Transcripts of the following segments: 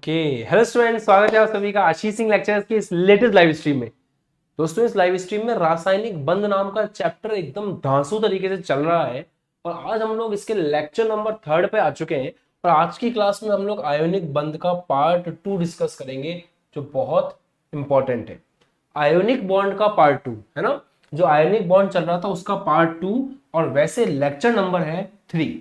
Okay. Hello student, स्वागत है आप सभी का आशीष सिंह लेक्चरर्स की इस लेटेस्ट लाइव स्ट्रीम में। दोस्तों, इस लाइव स्ट्रीम में रासायनिक बंध नाम का चैप्टर एकदम धांसू तरीके से चल रहा है और आज हम लोग इसके लेक्चर नंबर 3 पे आ चुके हैं। और आज की क्लास में हम लोग आयोनिक बंध का पार्ट 2 डिस्कस करेंगे, जो बहुत इंपॉर्टेंट है। आयोनिक बॉन्ड का पार्ट 2 है ना, जो आयोनिक बॉन्ड चल रहा था उसका पार्ट 2, और वैसे लेक्चर नंबर है 3।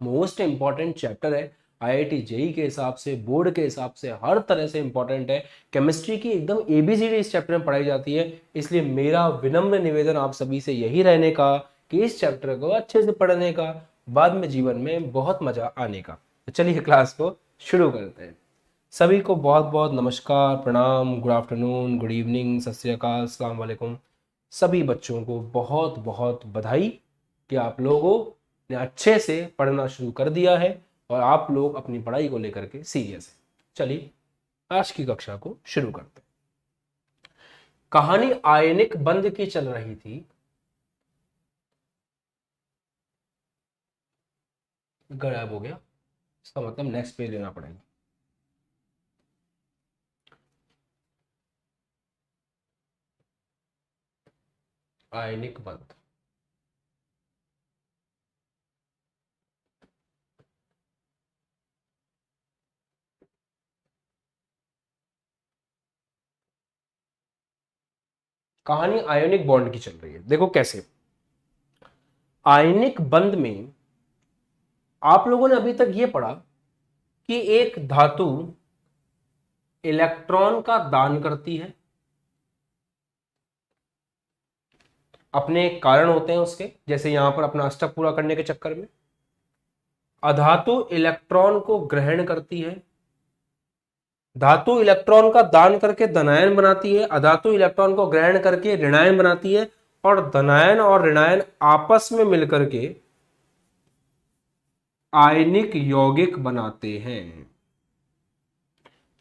मोस्ट इंपॉर्टेंट चैप्टर है। आईआईटी जेई के हिसाब से, बोर्ड के हिसाब से, हर तरह से इंपॉर्टेंट है। केमिस्ट्री की एकदम एबीसीडी इस चैप्टर में पढ़ाई जाती है। इसलिए मेरा विनम्र निवेदन आप सभी से यही रहने का कि इस चैप्टर को अच्छे से पढ़ने का, बाद में जीवन में बहुत मजा आने का। तो चलिए क्लास को शुरू करते हैं। सभी को बहुत बहुत नमस्कार, प्रणाम, गुड आफ्टरनून, गुड इवनिंग, सत श्री अकाल, अस्सलाम वालेकुम। सभी बच्चों को बहुत बहुत बधाई कि आप लोगों ने अच्छे से पढ़ना शुरू कर दिया है और आप लोग अपनी पढ़ाई को लेकर के सीरियस हैं। चलिए आज की कक्षा को शुरू करते हैं। कहानी आयनिक बंध की चल रही थी। गायब हो गया, इसका मतलब नेक्स्ट पेज लेना पड़ेगा। आयनिक बंध, कहानी आयनिक बॉन्ड की चल रही है। देखो कैसे। आयनिक बंध में आप लोगों ने अभी तक ये पढ़ा कि एक धातु इलेक्ट्रॉन का दान करती है। अपने कारण होते हैं उसके, जैसे यहां पर अपना अष्टक पूरा करने के चक्कर में। अधातु इलेक्ट्रॉन को ग्रहण करती है। धातु इलेक्ट्रॉन का दान करके धनायन बनाती है, अधातु इलेक्ट्रॉन को ग्रहण करके ऋणायन बनाती है, और धनायन और ऋणायन आपस में मिलकर के आयनिक यौगिक बनाते हैं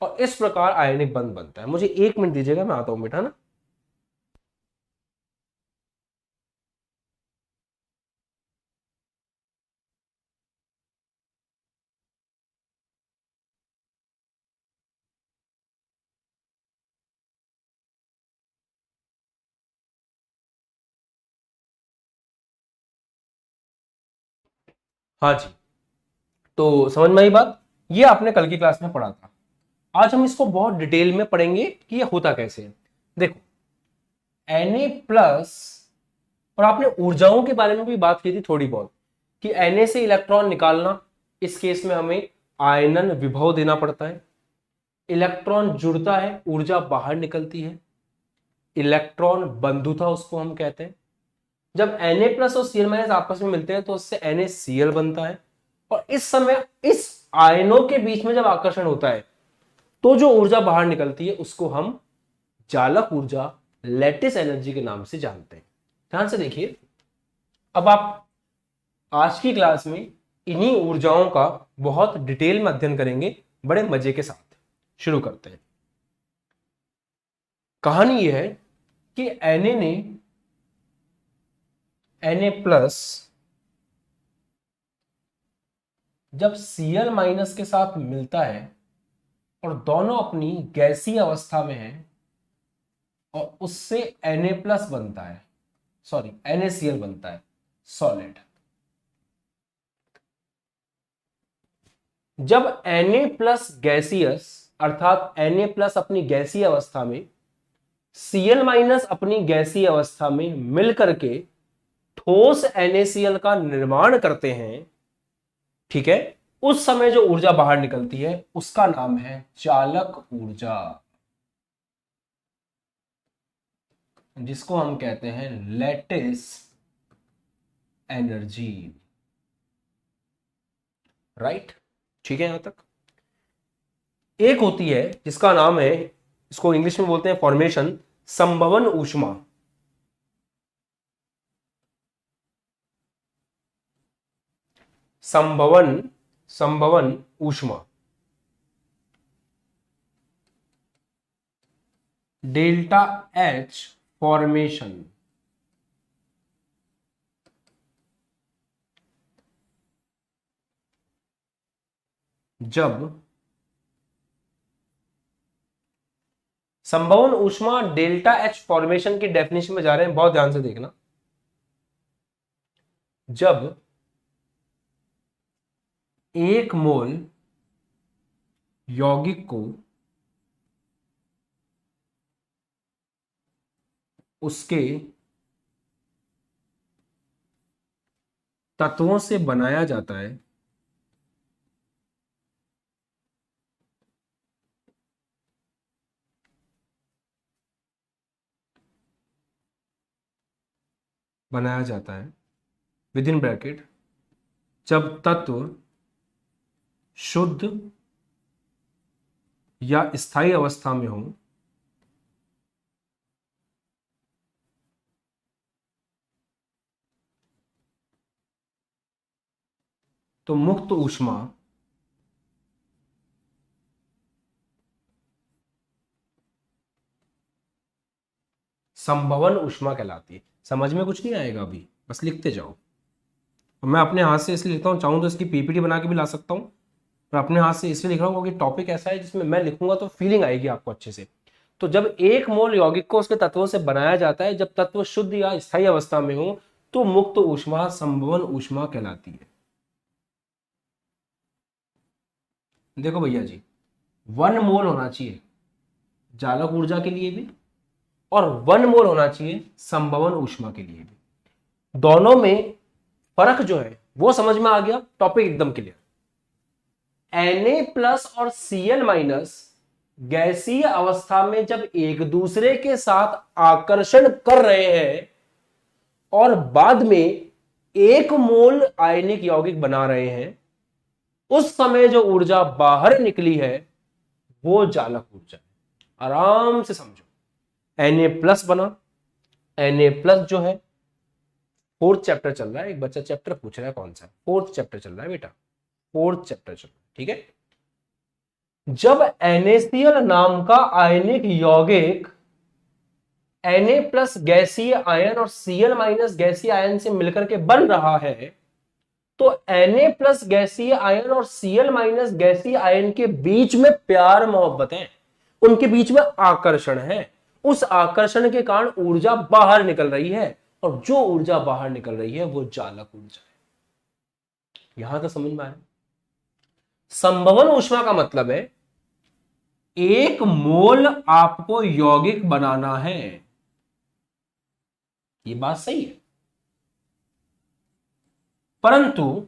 और इस प्रकार आयनिक बंध बनता है। मुझे 1 मिनट दीजिएगा, मैं आता हूं बेटा ना। हाँ जी, तो समझ में आई बात। ये आपने कल की क्लास में पढ़ा था। आज हम इसको बहुत डिटेल में पढ़ेंगे कि ये होता कैसे है। देखो, Na प्लस, और आपने ऊर्जाओं के बारे में भी बात की थी थोड़ी बहुत, कि Na से इलेक्ट्रॉन निकालना, इस केस में हमें आयनन विभव देना पड़ता है। इलेक्ट्रॉन जुड़ता है, ऊर्जा बाहर निकलती है। इलेक्ट्रॉन बंधुता उसको हम कहते हैं। जब Na प्लस और Cl माइनस आपस में मिलते हैं तो उससे NaCl बनता है। और इस समय इस आयनों के बीच में जब आकर्षण होता है तो जो ऊर्जा बाहर निकलती है उसको हम चालक ऊर्जा, लैटिस एनर्जी के नाम से जानते हैं। ध्यान से देखिए। अब आप आज की क्लास में इन्हीं ऊर्जाओं का बहुत डिटेल में अध्ययन करेंगे, बड़े मजे के साथ। शुरू करते हैं। कहानी यह है कि Na प्लस जब Cl माइनस के साथ मिलता है और दोनों अपनी गैसीय अवस्था में है और उससे Na प्लस बनता है, सॉरी NaCl बनता है, सॉलिड। जब Na प्लस गैसियस, अर्थात Na प्लस अपनी गैसीय अवस्था में, Cl माइनस अपनी गैसीय अवस्था में मिल करके ठोस NaCl का निर्माण करते हैं, ठीक है, उस समय जो ऊर्जा बाहर निकलती है उसका नाम है चालक ऊर्जा, जिसको हम कहते हैं लैटिस एनर्जी। राइट, ठीक है यहां तक। एक होती है जिसका नाम है, इसको इंग्लिश में बोलते हैं फॉर्मेशन, संभवन ऊष्मा। संभवन, संभवन ऊष्मा, डेल्टा एच फॉर्मेशन। जब संभवन ऊष्मा डेल्टा एच फॉर्मेशन की डेफिनेशन में जा रहे हैं, बहुत ध्यान से देखना। जब 1 मोल यौगिक को उसके तत्वों से बनाया जाता है विद इन ब्रैकेट, जब तत्व शुद्ध या स्थायी अवस्था में हो तो मुक्त ऊष्मा संभवन ऊष्मा कहलाती है। समझ में कुछ नहीं आएगा अभी, बस लिखते जाओ। और मैं अपने हाथ से इसलिए लिखता हूँ, चाहूँ तो इसकी पीपीटी बना के भी ला सकता हूँ, पर अपने हाथ से इसलिए लिख रहा हूँ क्योंकि टॉपिक ऐसा है जिसमें मैं लिखूंगा तो फीलिंग आएगी आपको अच्छे से। तो जब 1 मोल यौगिक को उसके तत्वों से बनाया जाता है, जब तत्व शुद्ध या स्थायी अवस्था में हो, तो मुक्त ऊष्मा संभवन ऊष्मा कहलाती है। देखो भैया जी, 1 मोल होना चाहिए जालक ऊर्जा के लिए भी और 1 मोल होना चाहिए संभवन ऊष्मा के लिए भी। दोनों में फर्क जो है वो समझ में आ गया, टॉपिक एकदम क्लियर। Na+ और Cl- गैसीय अवस्था में जब एक दूसरे के साथ आकर्षण कर रहे हैं और बाद में 1 मोल आयनिक यौगिक बना रहे हैं, उस समय जो ऊर्जा बाहर निकली है वो जालक ऊर्जा है। आराम से समझो। Na+ बना, Na+ जो है 4th चैप्टर चल रहा है, एक बच्चा चैप्टर पूछ रहा है कौन सा, 4th चैप्टर चल रहा है बेटा, 4th चैप्टर चल रहा है, ठीक है। जब NaCl नाम का आयनिक यौगिक Na+ गैसीय आयन और Cl- गैसीय आयन से मिलकर के बन रहा है, तो Na+ गैसीय आयन और Cl- गैसीय आयन के बीच में प्यार मोहब्बत है, उनके बीच में आकर्षण है। उस आकर्षण के कारण ऊर्जा बाहर निकल रही है, और जो ऊर्जा बाहर निकल रही है वो जालक ऊर्जा है। यहां तक समझ में आया। संभवन ऊष्मा का मतलब है 1 मोल आपको यौगिक बनाना है, ये बात सही है, परंतु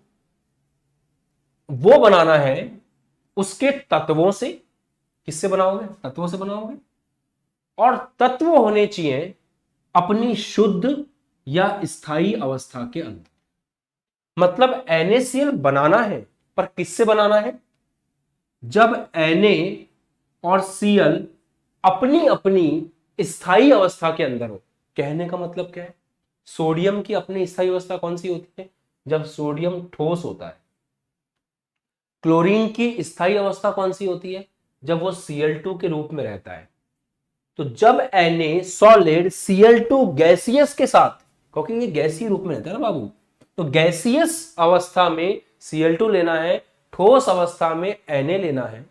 वो बनाना है उसके तत्वों से। किससे बनाओगे? तत्वों से बनाओगे, और तत्व होने चाहिए अपनी शुद्ध या स्थायी अवस्था के अंदर। मतलब NaCl बनाना है, पर किससे बनाना है? जब Na और Cl अपनी अपनी स्थायी अवस्था के अंदर हो। कहने का मतलब क्या है? सोडियम की अपनी स्थायी अवस्था कौन सी होती है? जब सोडियम ठोस होता है। क्लोरीन की स्थायी अवस्था कौन सी होती है? जब वो Cl2 के रूप में रहता है। तो जब Na सॉलिड Cl2 गैसियस के साथ, क्योंकि ये गैसीय रूप में रहता है ना बाबू, तो गैसियस अवस्था में Cl2 लेना है, ठोस अवस्था में Na लेना है।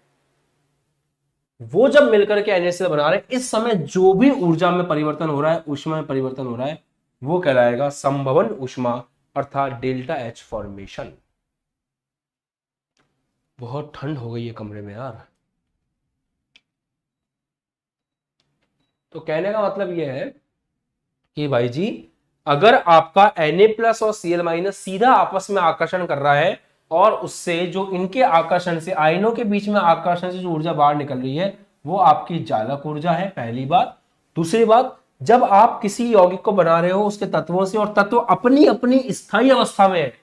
वो जब मिलकर के Na से बना रहे हैं, इस समय जो भी ऊर्जा में परिवर्तन हो रहा है, ऊष्मा में परिवर्तन हो रहा है, वो कहलाएगा संभवन ऊष्मा, अर्थात डेल्टा एच फॉर्मेशन। बहुत ठंड हो गई है कमरे में यार। तो कहने का मतलब यह है कि भाई जी, अगर आपका Na+ और Cl- सीधा आपस में आकर्षण कर रहा है, और उससे जो इनके आकर्षण से, आयनों के बीच में आकर्षण से जो ऊर्जा बाहर निकल रही है, वो आपकी जालक ऊर्जा है, पहली बात। दूसरी बात, जब आप किसी यौगिक को बना रहे हो उसके तत्वों से, और तत्व अपनी अपनी स्थायी अवस्था में है,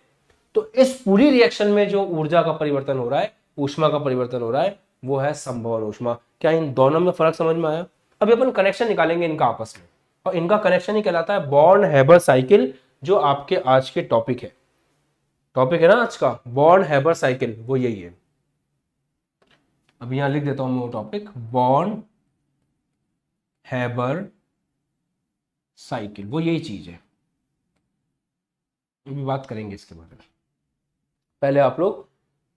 तो इस पूरी रिएक्शन में जो ऊर्जा का परिवर्तन हो रहा है, ऊष्मा का परिवर्तन हो रहा है, वो है संभवन ऊष्मा। क्या इन दोनों में फर्क समझ में आया? अभी अपन कनेक्शन निकालेंगे इनका आपस में, और इनका कनेक्शन ही कहलाता है बॉर्न हेबर साइकिल, जो आपके आज के टॉपिक है। टॉपिक है ना आज का, बॉर्न हेबर साइकिल, वो यही है। अभी यहां लिख देता हूं मैं वो टॉपिक, बॉर्न हेबर साइकिल, वो यही चीज है। अभी बात करेंगे इसके बारे में। पहले आप लोग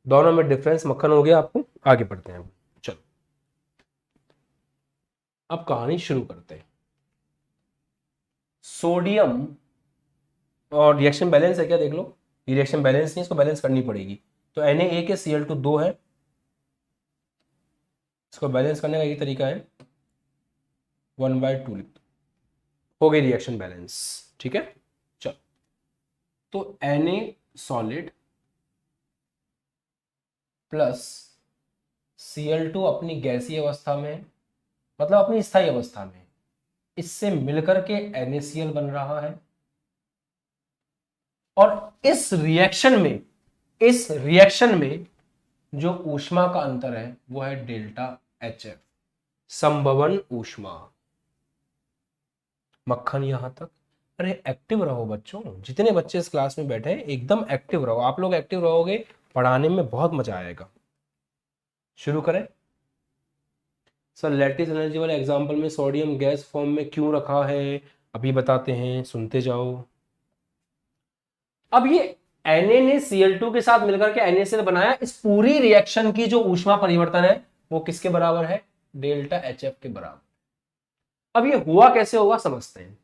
दोनों में डिफरेंस मक्खन हो गया आपको, आगे बढ़ते हैं। चलो, अब कहानी शुरू करते हैं। सोडियम और रिएक्शन बैलेंस है क्या, देख लो। ये रिएक्शन बैलेंस नहीं, इसको बैलेंस करनी पड़ेगी। तो Na Cl2 2 है, इसको बैलेंस करने का ये तरीका है, 1/2 लिख दो, हो गई रिएक्शन बैलेंस। ठीक है, चलो। तो Na सॉलिड प्लस Cl2 अपनी गैसीय अवस्था में, मतलब अपनी स्थायी अवस्था में, इससे मिलकर के NaCl बन रहा है। और इस रिएक्शन में जो ऊष्मा का अंतर है वो है डेल्टा HF, संभवन ऊष्मा। मक्खन यहां तक। अरे एक्टिव रहो बच्चों, जितने बच्चे इस क्लास में बैठे हैं एकदम एक्टिव रहो। आप लोग एक्टिव रहोगे, पढ़ाने में बहुत मजा आएगा। शुरू करें। सर लैटिस एनर्जी वाले एग्जांपल में सोडियम गैस फॉर्म में क्यों रखा है, अभी बताते हैं, सुनते जाओ। अब ये Na ने Cl2 के साथ मिलकर के NaCl बनाया। इस पूरी रिएक्शन की जो ऊष्मा परिवर्तन है वो किसके बराबर है, डेल्टा HF के बराबर। अब ये हुआ कैसे होगा समझते हैं।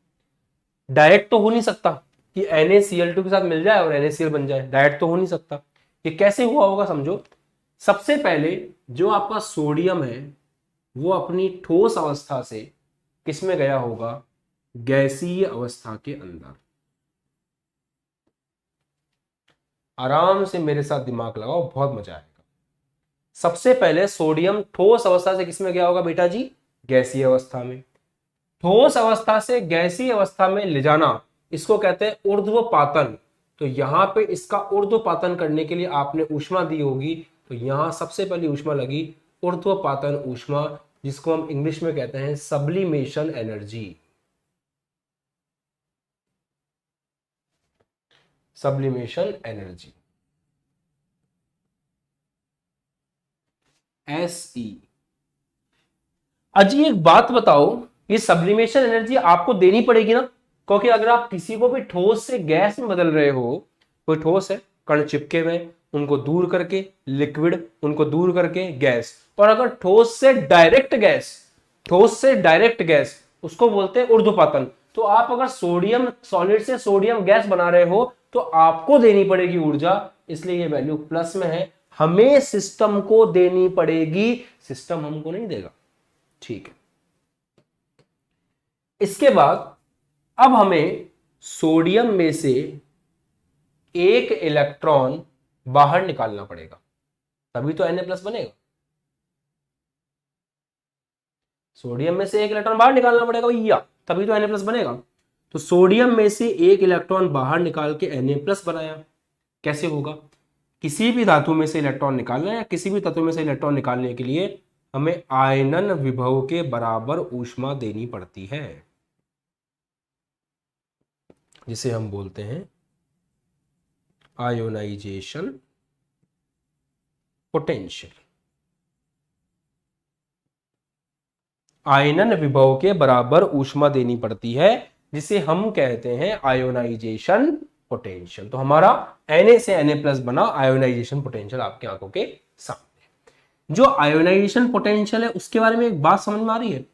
डायरेक्ट तो हो नहीं सकता कि NaCl2 के साथ मिल जाए और NaCl बन जाए, डायरेक्ट तो हो नहीं सकता। ये कैसे हुआ होगा समझो। सबसे पहले जो आपका सोडियम है वो अपनी ठोस अवस्था से किस में गया होगा, गैसीय अवस्था के अंदर। आराम से मेरे साथ दिमाग लगाओ, बहुत मजा आएगा। सबसे पहले सोडियम ठोस अवस्था से किस में गया होगा बेटा जी, गैसीय अवस्था में। ठोस अवस्था से गैसीय अवस्था में ले जाना, इसको कहते हैं ऊर्ध्वपातन। तो यहां पे इसका ऊर्ध्वपातन करने के लिए आपने ऊष्मा दी होगी, तो यहां सबसे पहली ऊष्मा लगी ऊर्ध्वपातन ऊष्मा, जिसको हम इंग्लिश में कहते हैं sublimation energy. Sublimation energy SE। अजी एक बात बताओ, ये सब्लिमेशन एनर्जी आपको देनी पड़ेगी ना, क्योंकि अगर आप किसी को भी ठोस से गैस में बदल रहे हो, कोई ठोस है, कण चिपके हुए, उनको दूर करके लिक्विड, उनको दूर करके गैस, और अगर ठोस से डायरेक्ट गैस, उसको बोलते हैं ऊर्ध्वपातन। तो आप अगर सोडियम सॉलिड से सोडियम गैस बना रहे हो तो आपको देनी पड़ेगी ऊर्जा, इसलिए ये वैल्यू प्लस में है। हमें सिस्टम को देनी पड़ेगी, सिस्टम हमको नहीं देगा। ठीक है, इसके बाद अब हमें सोडियम में से एक इलेक्ट्रॉन बाहर निकालना पड़ेगा, तभी तो Na+ बनेगा। सोडियम में से एक इलेक्ट्रॉन बाहर निकालना पड़ेगा भैया, तभी तो Na+ बनेगा। तो सोडियम में से एक इलेक्ट्रॉन बाहर निकाल के Na+ बनाया। कैसे होगा, किसी भी धातु में से इलेक्ट्रॉन निकालना या किसी भी तत्व में से इलेक्ट्रॉन निकालने के लिए हमें आयनन विभव के बराबर ऊष्मा देनी पड़ती है, जिसे हम बोलते हैं आयोनाइजेशन पोटेंशियल। आयनन विभव के बराबर ऊष्मा देनी पड़ती है, जिसे हम कहते हैं आयोनाइजेशन पोटेंशियल। तो हमारा Na से Na+ बना आयोनाइजेशन पोटेंशियल आपकी आंखों के सामने। जो आयोनाइजेशन पोटेंशियल है उसके बारे में एक बात समझ में आ रही है,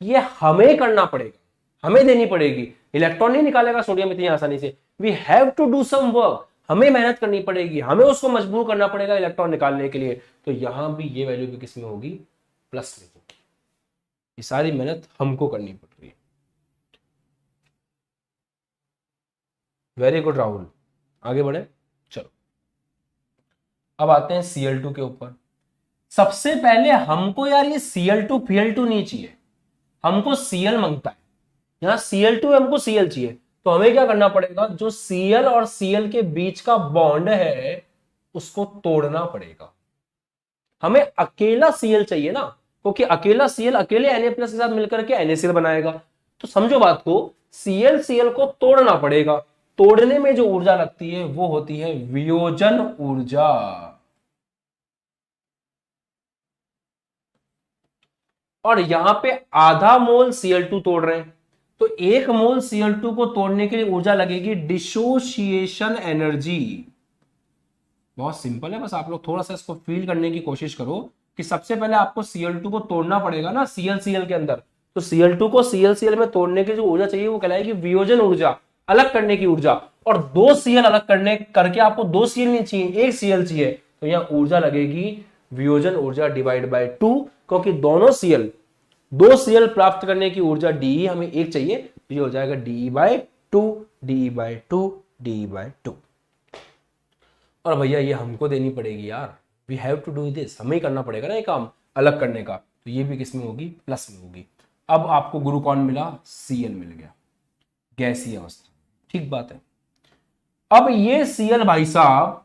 ये हमें करना पड़ेगा, हमें देनी पड़ेगी। इलेक्ट्रॉन नहीं निकालेगा सोडियम इतनी आसानी से, we have to do some work, हमें मेहनत करनी पड़ेगी, हमें उसको मजबूर करना पड़ेगा इलेक्ट्रॉन निकालने के लिए। तो यहां भी ये वैल्यू भी किस में होगी, प्लस में होगी। ये सारी मेहनत हमको करनी पड़ रही है। वेरी गुड राहुल, आगे बढ़े। चलो अब आते हैं Cl2 के ऊपर। सबसे पहले हमको यार ये Cl2 Pl2 नहीं चाहिए, हमको Cl मांगता है। यहां Cl2 है, हमको Cl चाहिए। तो हमें क्या करना पड़ेगा, जो Cl और Cl के बीच का बॉन्ड है उसको तोड़ना पड़ेगा। हमें अकेला Cl चाहिए ना, क्योंकि अकेला Cl अकेले Na+ के साथ मिलकर के NaCl बनाएगा। तो समझो बात को, Cl को तोड़ना पड़ेगा। तोड़ने में जो ऊर्जा लगती है वो होती है वियोजन ऊर्जा। और यहां पे आधा मोल Cl2 तोड़ रहे हैं, तो 1 मोल Cl2 को तोड़ने के लिए ऊर्जा लगेगी डिसोसिएशन एनर्जी। बहुत सिंपल है, बस आप लोग थोड़ा सा इसको फील करने की कोशिश करो कि सबसे पहले आपको Cl2 को तोड़ना पड़ेगा ना Cl के अंदर। तो Cl2 को ClCl में तोड़ने की जो ऊर्जा चाहिए वो कहलाएगी वियोजन ऊर्जा, अलग करने की ऊर्जा। और 2 Cl अलग करने करके आपको 2 Cl नहीं चाहिए, 1 Cl चाहिए, तो यहां ऊर्जा लगेगी वियोजन ऊर्जा डिवाइड बाय 2, क्योंकि दोनों Cl 2 Cl प्राप्त करने की ऊर्जा De हमें 1 चाहिए, तो ये हो जाएगा De/2 De/2 De/2। और भैया ये हमको देनी पड़ेगी यार, we have to do this, हमें ही करना पड़ेगा ना ये काम अलग करने का, तो ये भी किस में होगी, प्लस में होगी। अब आपको गुरु कौन मिला, Cl मिल गया, गैसीय अवस्था, ठीक बात है। अब ये Cl भाई साहब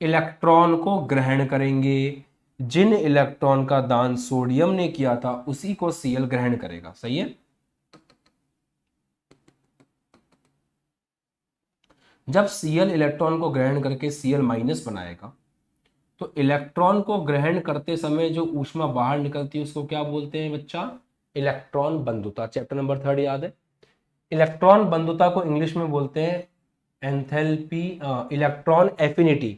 इलेक्ट्रॉन को ग्रहण करेंगे, जिन इलेक्ट्रॉन का दान सोडियम ने किया था उसी को Cl ग्रहण करेगा, सही है। जब Cl इलेक्ट्रॉन को ग्रहण करके Cl माइनस बनाएगा, तो इलेक्ट्रॉन को ग्रहण करते समय जो ऊष्मा बाहर निकलती है उसको क्या बोलते हैं बच्चा, इलेक्ट्रॉन बंधुता। चैप्टर नंबर 3 याद है। इलेक्ट्रॉन बंधुता को इंग्लिश में बोलते हैं एंथैल्पी, इलेक्ट्रॉन एफिनिटी।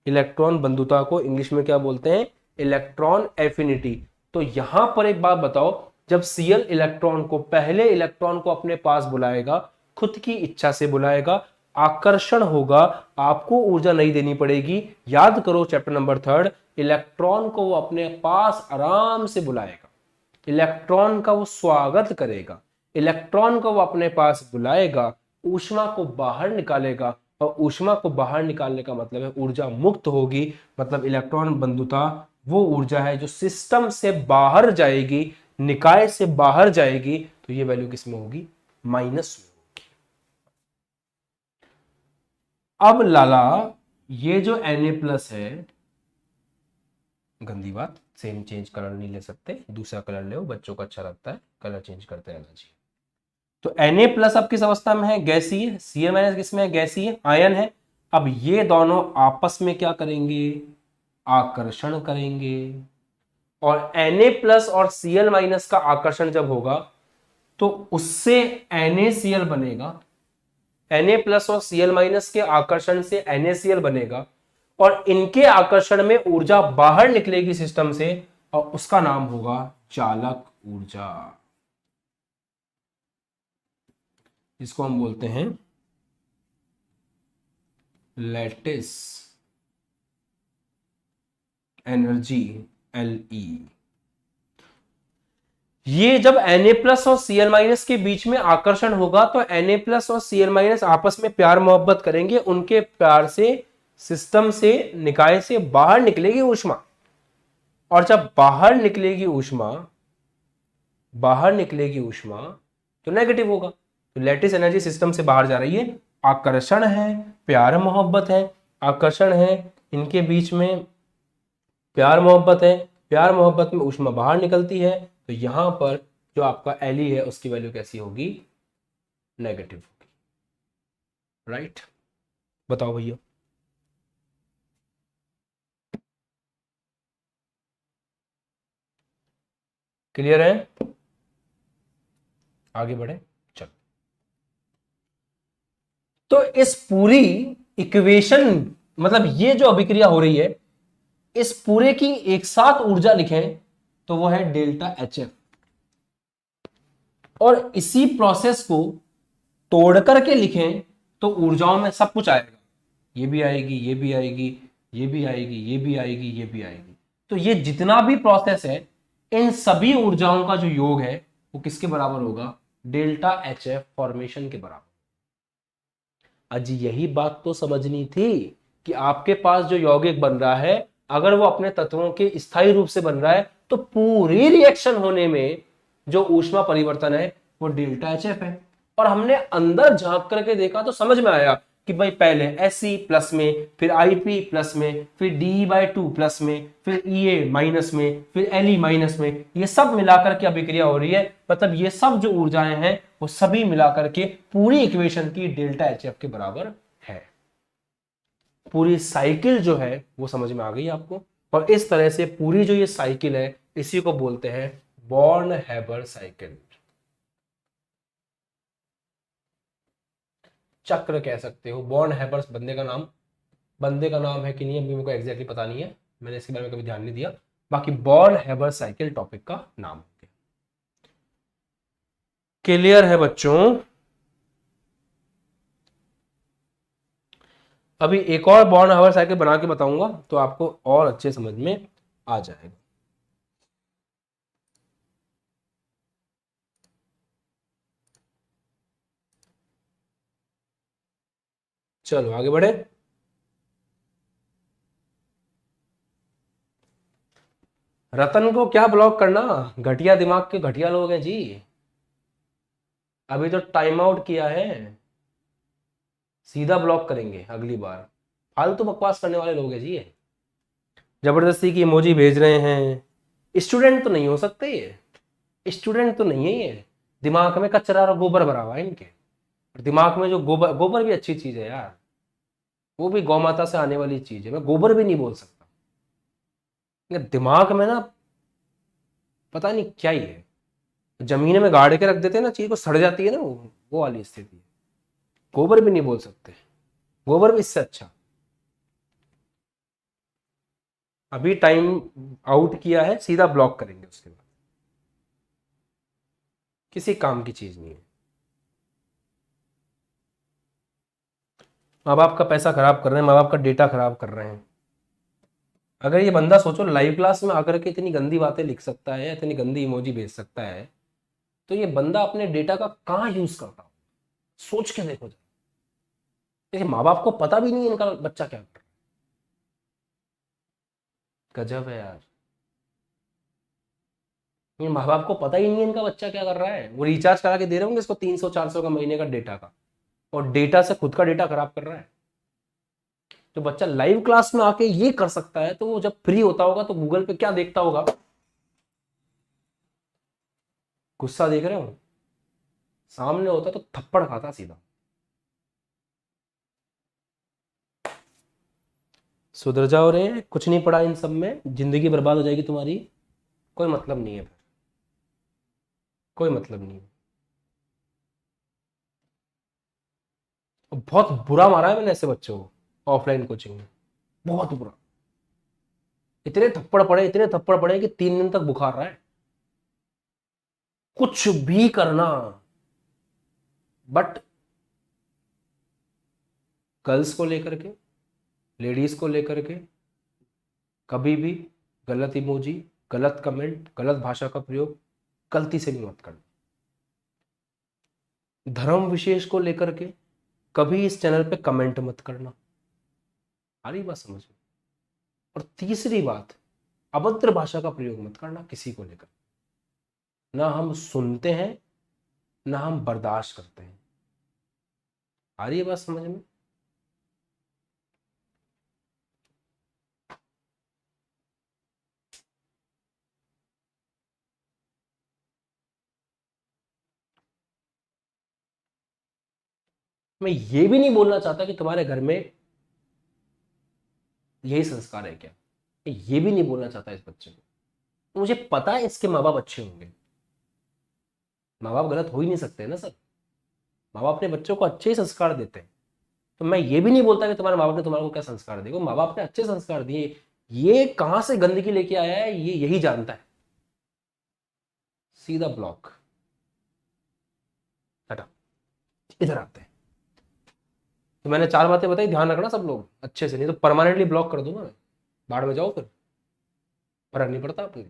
इलेक्ट्रॉन बंधुता को इंग्लिश में क्या बोलते हैं, इलेक्ट्रॉन एफिनिटी। तो यहां पर एक बात बताओ, जब Cl इलेक्ट्रॉन को, पहले इलेक्ट्रॉन को अपने पास बुलाएगा, खुद की इच्छा से बुलाएगा, आकर्षण होगा, आपको ऊर्जा नहीं देनी पड़ेगी। याद करो चैप्टर नंबर 3, इलेक्ट्रॉन को वो अपने पास आराम से बुलाएगा, इलेक्ट्रॉन का वो स्वागत करेगा, इलेक्ट्रॉन को वो अपने पास बुलाएगा, ऊष्मा को बाहर निकालेगा, और ऊष्मा को बाहर निकालने का मतलब है ऊर्जा मुक्त होगी। मतलब इलेक्ट्रॉन बंधुता वो ऊर्जा है जो सिस्टम से बाहर जाएगी, निकाय से बाहर जाएगी, तो ये वैल्यू किसमें होगी, माइनस में। अब लाला ये जो Na+ है, गंदी बात, सेम चेंज कलर नहीं ले सकते, दूसरा कलर ले, बच्चों को अच्छा लगता है कलर चेंज करते रहना चाहिए। तो Na+ अब किस अवस्था में है, गैसीय। Cl- किसमें है, गैसीय, आयन है। अब ये दोनों आपस में क्या करेंगे, आकर्षण करेंगे। और Na+ और Cl- का आकर्षण जब होगा तो उससे NaCl बनेगा, Na+ और Cl- के आकर्षण से NaCl बनेगा, और इनके आकर्षण में ऊर्जा बाहर निकलेगी सिस्टम से, और उसका नाम होगा चालक ऊर्जा, जिसको हम बोलते हैं लैटिस एनर्जी, Le। ये जब Na+ और Cl- के बीच में आकर्षण होगा तो Na+ और Cl- आपस में प्यार मोहब्बत करेंगे, उनके प्यार से सिस्टम से, निकाय से बाहर निकलेगी ऊष्मा। और जब बाहर निकलेगी ऊष्मा, बाहर निकलेगी ऊष्मा, तो नेगेटिव होगा। तो लैटिस एनर्जी सिस्टम से बाहर जा रही है, आकर्षण है, प्यार मोहब्बत है, आकर्षण है, इनके बीच में प्यार मोहब्बत है, प्यार मोहब्बत में ऊष्मा बाहर निकलती है, तो यहां पर जो आपका Le है उसकी वैल्यू कैसी होगी, नेगेटिव होगी, राइट। बताओ भैया, क्लियर है, आगे बढ़े, चलो। तो इस पूरी इक्वेशन, मतलब ये जो अभिक्रिया हो रही है, इस पूरे की एक साथ ऊर्जा लिखें तो वो है ΔHf। और इसी प्रोसेस को तोड़ करके लिखें तो ऊर्जाओं में सब कुछ आएगा, ये भी आएगी, ये भी आएगी, ये भी आएगी, ये भी आएगी, ये भी आएगी। तो ये जितना भी प्रोसेस है, इन सभी ऊर्जाओं का जो योग है वो किसके बराबर होगा, ΔHf फॉर्मेशन के बराबर। अजी यही बात तो समझनी थी कि आपके पास जो यौगिक बन रहा है, अगर वो अपने तत्वों के स्थायी रूप से बन रहा है, तो पूरी रिएक्शन होने में जो ऊष्मा परिवर्तन है वो ΔHf है। और हमने अंदर झांक करके देखा तो समझ में आया कि भाई पहले Fe प्लस में, फिर Ip प्लस में, फिर De/2 प्लस में, फिर Ea माइनस में, फिर Le माइनस में, ये सब मिलाकर के अभिक्रिया हो रही है। मतलब ये सब जो ऊर्जाएं हैं वो सभी मिलाकर के पूरी इक्वेशन की ΔHf के बराबर है। पूरी साइकिल जो है वो समझ में आ गई आपको। और इस तरह से पूरी जो ये साइकिल है, इसी को बोलते हैं बॉर्न हैबर साइकिल, चक्र कह सकते हो। बॉर्न हैबर्स बंदे का नाम है कि नहीं अभी मेरे को एग्जैक्टली पता नहीं है, मैंने इसके बारे में कभी ध्यान नहीं दिया। बाकी बॉर्न हैबर साइकिल टॉपिक का नाम हो गया। क्लियर है बच्चों? अभी एक और बॉर्न हावर साइकिल बना के बताऊंगा तो आपको और अच्छे समझ में आ जाएगा। चलो आगे बढ़े। रतन को क्या ब्लॉक करना, घटिया दिमाग के घटिया लोग हैं जी। अभी तो टाइम आउट किया है, सीधा ब्लॉक करेंगे अगली बार। फालतू बकवास करने वाले लोग हैं जी ये, जबरदस्ती की इमोजी भेज रहे हैं। स्टूडेंट तो नहीं हो सकते ये, स्टूडेंट तो नहीं है ये। दिमाग में कचरा और गोबर भरा हुआ है इनके। दिमाग में जो गोबर, गोबर भी अच्छी चीज है यार, वो भी गौ माता से आने वाली चीज है, मैं गोबर भी नहीं बोल सकता। दिमाग में ना पता नहीं क्या ही है, जमीन में गाड़ के रख देते हैं ना, चीज को सड़ जाती है ना, वो वाली स्थिति है। गोबर भी नहीं बोल सकते, गोबर भी इससे अच्छा। अभी टाइम आउट किया है, सीधा ब्लॉक करेंगे उसके बाद, किसी काम की चीज नहीं है। माँ बाप का पैसा खराब कर रहे हैं, माँ बाप का डेटा खराब कर रहे हैं। अगर ये बंदा सोचो लाइव क्लास में आकर के इतनी गंदी बातें लिख सकता है, इतनी गंदी इमोजी भेज सकता है, तो ये बंदा अपने डेटा का कहाँ यूज करता हो, सोच के देखो। देखिए माँ बाप को पता भी नहीं है इनका बच्चा क्या कर रहा है। गजब है यार, ये माँ बाप को पता ही नहीं है इनका बच्चा क्या कर रहा है। वो रिचार्ज करा के दे रहे होंगे इसको 300-400 का महीने का डेटा का, और डेटा से खुद का डेटा खराब कर रहा है। जो बच्चा लाइव क्लास में आके ये कर सकता है, तो वो जब फ्री होता होगा तो गूगल पे क्या देखता होगा। गुस्सा देख रहे हो, सामने होता तो थप्पड़ खाता सीधा। सुधर जाओ रे, कुछ नहीं पड़ा इन सब में, जिंदगी बर्बाद हो जाएगी तुम्हारी। कोई मतलब नहीं है फिर, कोई मतलब नहीं है। और बहुत बुरा मारा है मैंने ऐसे बच्चों को ऑफलाइन कोचिंग में, बहुत बुरा। इतने थप्पड़ पड़े, इतने थप्पड़ पड़े कि 3 दिन तक बुखार रहा है। कुछ भी करना, बट गर्ल्स को लेकर के, लेडीज को लेकर के कभी भी गलत इमोजी, गलत कमेंट, गलत भाषा का प्रयोग गलती से भी मत करना। धर्म विशेष को लेकर के कभी इस चैनल पे कमेंट मत करना। आ रही बात समझ में? और तीसरी बात, अभद्र भाषा का प्रयोग मत करना किसी को लेकर। ना हम सुनते हैं, ना हम बर्दाश्त करते हैं। आ रही है बात समझ में? मैं ये भी नहीं बोलना चाहता कि तुम्हारे घर में यही संस्कार है क्या, मैं ये भी नहीं बोलना चाहता इस बच्चे को। मुझे पता है इसके माँ बाप अच्छे होंगे, माँ बाप गलत हो ही नहीं सकते ना सर। माँ बाप अपने बच्चों को अच्छे ही संस्कार देते हैं। तो मैं ये भी नहीं बोलता कि तुम्हारे माँ बाप ने तुम्हारे को क्या संस्कार दिए, माँ बाप ने अच्छे संस्कार दिए। ये कहां से गंदगी लेके आया है ये यही जानता है। सीधा ब्लॉक, हटा। इधर आते हैं। तो मैंने 4 बातें बताई, ध्यान रखना सब लोग अच्छे से, नहीं तो परमानेंटली ब्लॉक कर दूंगा मैं। बाढ़ में जाओ फिर, फर्क नहीं पड़ता अपने।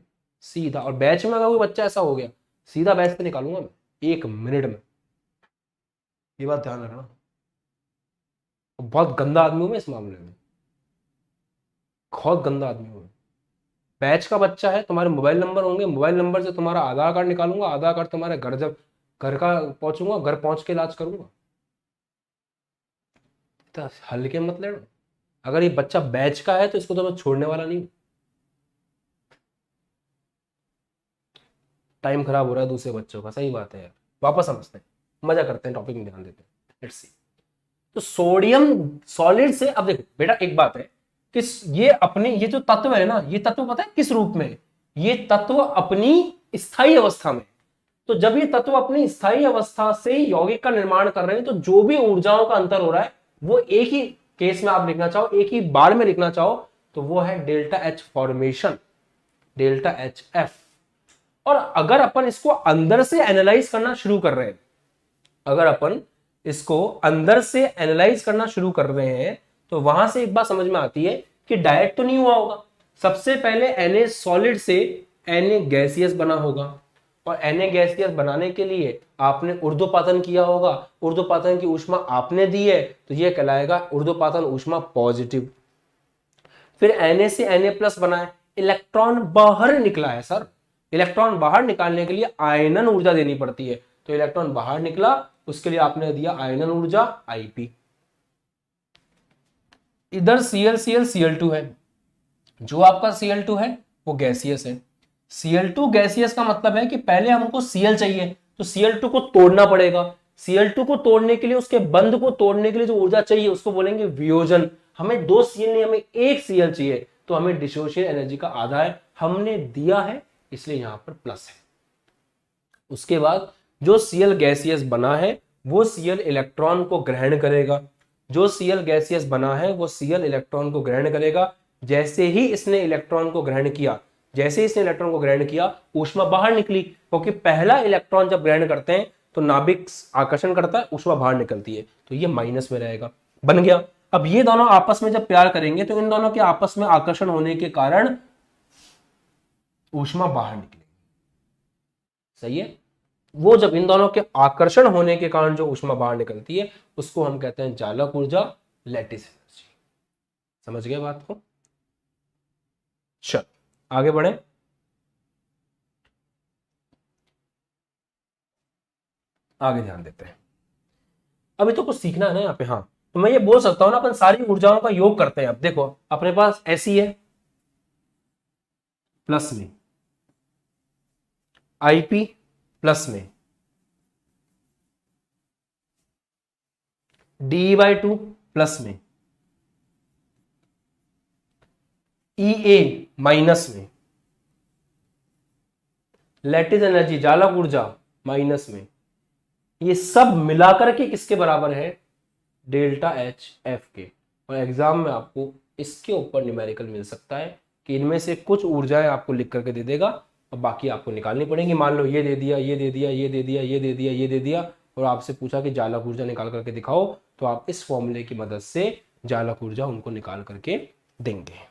सीधा, और बैच में अगर कोई बच्चा ऐसा हो गया, सीधा बैच से निकालूंगा मैं 1 मिनट में। ये बात ध्यान रखना। बहुत गंदा आदमी हूं मैं इस मामले में, बहुत गंदा आदमी हूं मैं। बैच का बच्चा है, तुम्हारे मोबाइल नंबर होंगे, मोबाइल नंबर से तुम्हारा आधार कार्ड निकालूंगा, आधार कार्ड तुम्हारे घर, जब घर का पहुंचूंगा, घर पहुंच के इलाज करूंगा। तो हल्के मत लेना। अगर ये बच्चा बैच का है तो इसको तो मैं छोड़ने वाला नहीं हूं। टाइम खराब हो रहा है दूसरे बच्चों का, सही बात है यार। वापस समझते हैं, मजा करते हैं, टॉपिक में ध्यान देते हैं। Let's see. तो सोडियम सॉलिड से, अब देखो बेटा एक बात है कि ये अपने, ये जो तत्व है ना, ये तत्व पता है किस रूप में है? ये तत्व अपनी स्थायी अवस्था में। तो जब ये तत्व अपनी स्थायी अवस्था से यौगिक का निर्माण कर रहे हैं, तो जो भी ऊर्जाओं का अंतर हो रहा है वो एक ही केस में आप लिखना चाहो, एक ही बार में लिखना चाहो, तो वो है delta H formation, delta H F. और अगर अपन इसको अंदर से एनालाइज करना शुरू कर रहे हैं, अगर अपन इसको अंदर से एनालाइज करना शुरू कर रहे हैं, तो वहां से एक बात समझ में आती है कि डायरेक्ट तो नहीं हुआ होगा। सबसे पहले Na सॉलिड से Na गैसियस बना होगा, और Na गैसियस बनाने के लिए आपने ऊर्ध्वपातन किया होगा, ऊर्ध्वपातन की ऊष्मा आपने दी है, तो यह कहलाएगा ऊर्ध्वपातन ऊष्मा पॉजिटिव। फिर Na से Na प्लस बना है, इलेक्ट्रॉन बाहर निकला है सर। इलेक्ट्रॉन बाहर निकालने के लिए आयनन ऊर्जा देनी पड़ती है, तो इलेक्ट्रॉन बाहर निकला, उसके लिए आपने दिया आयनन ऊर्जा Ip। इधर Cl है, जो आपका Cl2 है वो गैसियस है। Cl2 गैसियस का मतलब है कि पहले हमको Cl चाहिए, तो Cl2 को तोड़ना पड़ेगा। Cl2 को तोड़ने के लिए, उसके बंध को तोड़ने के लिए जो ऊर्जा चाहिए उसको बोलेंगे वियोजन। हमें 2 Cl नहीं, हमें 1 Cl चाहिए, तो हमें डिसोसिएशन एनर्जी का आधा है, हमने दिया है, इसलिए यहां पर प्लस है। उसके बाद जो Cl गैसियस बना है वो Cl इलेक्ट्रॉन को ग्रहण करेगा, जो Cl गैसियस बना है वो Cl इलेक्ट्रॉन को ग्रहण करेगा। जैसे ही इसने इलेक्ट्रॉन को ग्रहण किया, जैसे इसने इलेक्ट्रॉन को ग्रहण किया, ऊष्मा बाहर निकली, क्योंकि पहला इलेक्ट्रॉन जब ग्रहण करते हैं तो नाभिक आकर्षण करता है, ऊष्मा बाहर निकलती है, तो ये माइनस में रहेगा, बन गया। अब ये दोनों आपस में जब प्यार करेंगे तो इन दोनों के आपस में आकर्षण होने के कारण ऊष्मा बाहर निकलेगी। सही है। वो जब इन दोनों के आकर्षण होने के कारण जो ऊष्मा बाहर निकलती है उसको हम कहते हैं चालक ऊर्जा, लैटिस एनर्जी। समझ गए बात को? चल आगे बढ़े। आगे ध्यान देते हैं। अभी तो कुछ सीखना है ना यहाँ पे। हाँ, तो मैं ये बोल सकता हूं ना, अपन सारी ऊर्जाओं का योग करते हैं। अब देखो अपने पास ऐसी है, प्लस में Ip, प्लस में De/2, प्लस में Ea, माइनस में लैटिस एनर्जी, जालक ऊर्जा, माइनस में। ये सब मिलाकर के किसके बराबर है? डेल्टा एच एफ के। और एग्जाम में आपको इसके ऊपर न्यूमेरिकल मिल सकता है कि इनमें से कुछ ऊर्जाएं आपको लिख करके दे देगा और बाकी आपको निकालनी पड़ेगी। मान लो ये दे दिया, ये दे दिया, ये दे दिया, ये दे दिया, ये दे दिया, और आपसे पूछा कि जालक ऊर्जा निकाल करके दिखाओ, तो आप इस फॉर्मूले की मदद से जालक ऊर्जा उनको निकाल करके देंगे।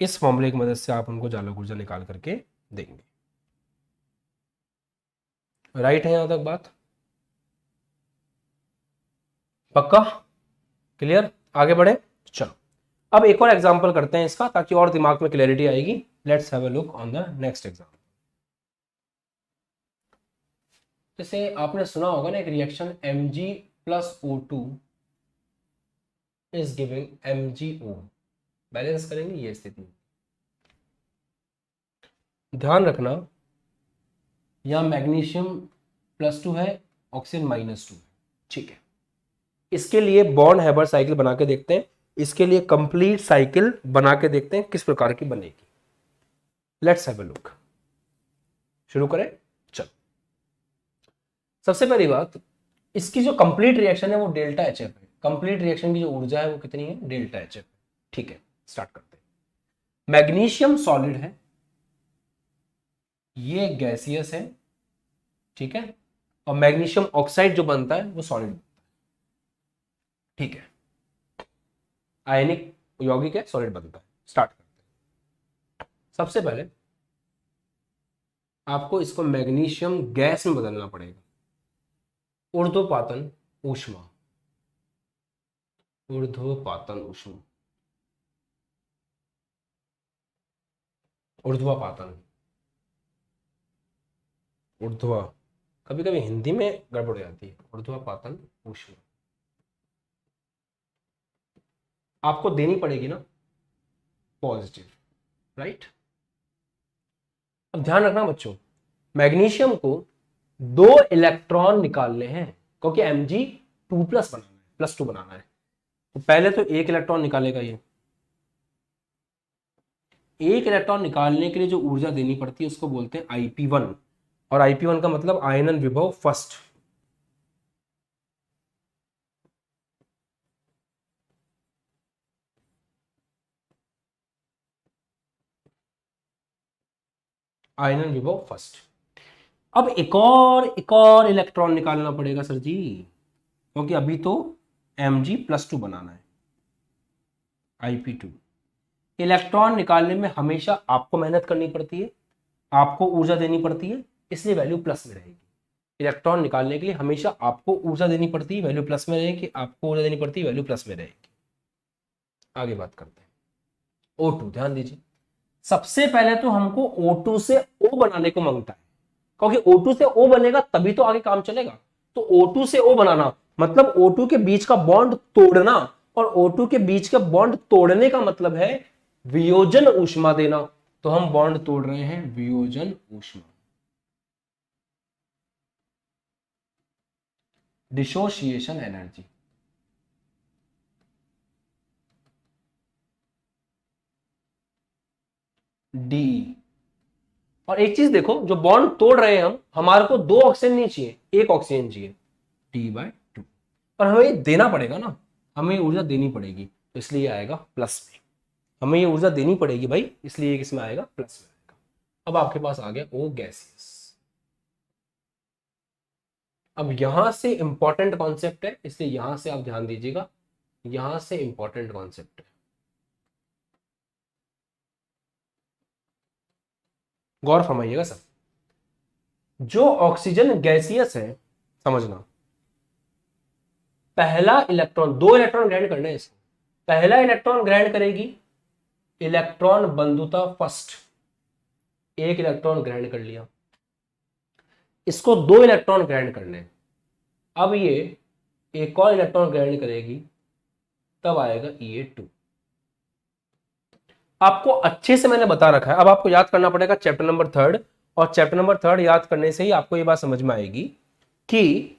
इस फॉर्मूले की मदद से आप उनको जालक ऊर्जा निकाल करके देंगे। राइट है यहां तक बात? पक्का? क्लियर? आगे बढ़े। चलो अब एक और एग्जांपल करते हैं इसका, ताकि और दिमाग में क्लैरिटी आएगी। Let's have a look on the next example. जैसे आपने सुना होगा ना, एक reaction Mg plus O2 is giving MgO। Balance करेंगे ये स्थिति। ध्यान रखना, यहां मैग्नीशियम +2 है, ऑक्सीजन -2 है। ठीक है, इसके लिए बॉन्ड हैबर साइकिल बना के देखते हैं। इसके लिए कंप्लीट साइकिल बना के देखते हैं किस प्रकार की बनेगी। Let's have a look. शुरू करें। चलो सबसे पहली बात, इसकी जो कंप्लीट रिएक्शन है वो डेल्टा एच एफ है। कंप्लीट रिएक्शन की जो ऊर्जा है वो कितनी है? Delta H F. ठीक है, स्टार्ट करते हैं। मैग्नीशियम सॉलिड है, ये गैसियस है, ठीक है, और मैग्नीशियम ऑक्साइड जो बनता है वो सॉलिड। ठीक है, आयनिक यौगिक है, सॉलिड बनता है। स्टार्ट करते हैं। सबसे पहले आपको इसको मैग्नीशियम गैस में बदलना पड़ेगा। ऊर्ध्वपातन ऊष्मा, ऊर्ध्वपातन ऊष्मा, ऊर्ध्वपातन, ऊर्ध्व, कभी कभी हिंदी में गड़बड़ हो जाती है। ऊर्ध्वपातन ऊष्मा आपको देनी पड़ेगी ना पॉजिटिव, राइट। अब ध्यान रखना बच्चों, मैग्नीशियम को 2 इलेक्ट्रॉन निकालने हैं, क्योंकि Mg2 प्लस बनाना है, +2 बनाना है। तो पहले तो 1 इलेक्ट्रॉन निकालेगा ये। 1 इलेक्ट्रॉन निकालने के लिए जो ऊर्जा देनी पड़ती है उसको बोलते हैं Ip1। और Ip1 का मतलब आयनन विभव फर्स्ट। आयनन विभव फर्स्ट। अब एक और इलेक्ट्रॉन निकालना पड़ेगा सर जी, क्योंकि अभी तो Mg+2 बनाना है, Ip2। इलेक्ट्रॉन निकालने में हमेशा आपको मेहनत करनी पड़ती है, आपको ऊर्जा देनी पड़ती है, इसलिए वैल्यू प्लस में रहेगी। इलेक्ट्रॉन निकालने के लिए हमेशा आपको ऊर्जा देनी पड़ती है, वैल्यू प्लस में रहेगी, आपको ऊर्जा देनी पड़ती है, वैल्यू प्लस में रहेगी। आगे बात करते हैं O2। ध्यान दीजिए, सबसे पहले तो हमको O2 से O बनाने को मांगता है, क्योंकि O2 से O बनेगा तभी तो आगे काम चलेगा। तो O2 से O बनाना मतलब O2 के बीच का बॉन्ड तोड़ना, और O2 के बीच का बॉन्ड तोड़ने का मतलब है वियोजन ऊष्मा देना। तो हम बॉन्ड तोड़ रहे हैं वियोजन ऊष्मा, डिसोसिएशन एनर्जी। डी। और एक चीज देखो, जो बॉन्ड तोड़ रहे हैं हम, हमारे को 2 ऑक्सीजन नहीं चाहिए, 1 ऑक्सीजन चाहिए, T/2। पर हमें देना पड़ेगा ना, हमें ऊर्जा देनी पड़ेगी, तो इसलिए आएगा प्लस में। हमें ये ऊर्जा देनी पड़ेगी भाई, इसलिए किसमें आएगा, प्लस में आएगा। अब आपके पास आ गया O गैसियस। अब यहां से इंपॉर्टेंट कॉन्सेप्ट है, इसलिए यहां से आप ध्यान दीजिएगा, यहां से इंपॉर्टेंट कॉन्सेप्ट है, गौर फरमाइएगा सब। जो ऑक्सीजन गैसियस है, समझना, पहला इलेक्ट्रॉन, 2 इलेक्ट्रॉन ग्रहण करने हैं इसको। पहला इलेक्ट्रॉन ग्रहण करेगी इलेक्ट्रॉन बंधुता फर्स्ट, 1 इलेक्ट्रॉन ग्रहण कर लिया। इसको 2 इलेक्ट्रॉन ग्रहण करने हैं। अब ये एक और इलेक्ट्रॉन ग्रहण करेगी, तब आएगा E2। आपको अच्छे से मैंने बता रखा है, अब आपको याद करना पड़ेगा चैप्टर नंबर 3, और चैप्टर नंबर 3 याद करने से ही आपको ये बात समझ में आएगी कि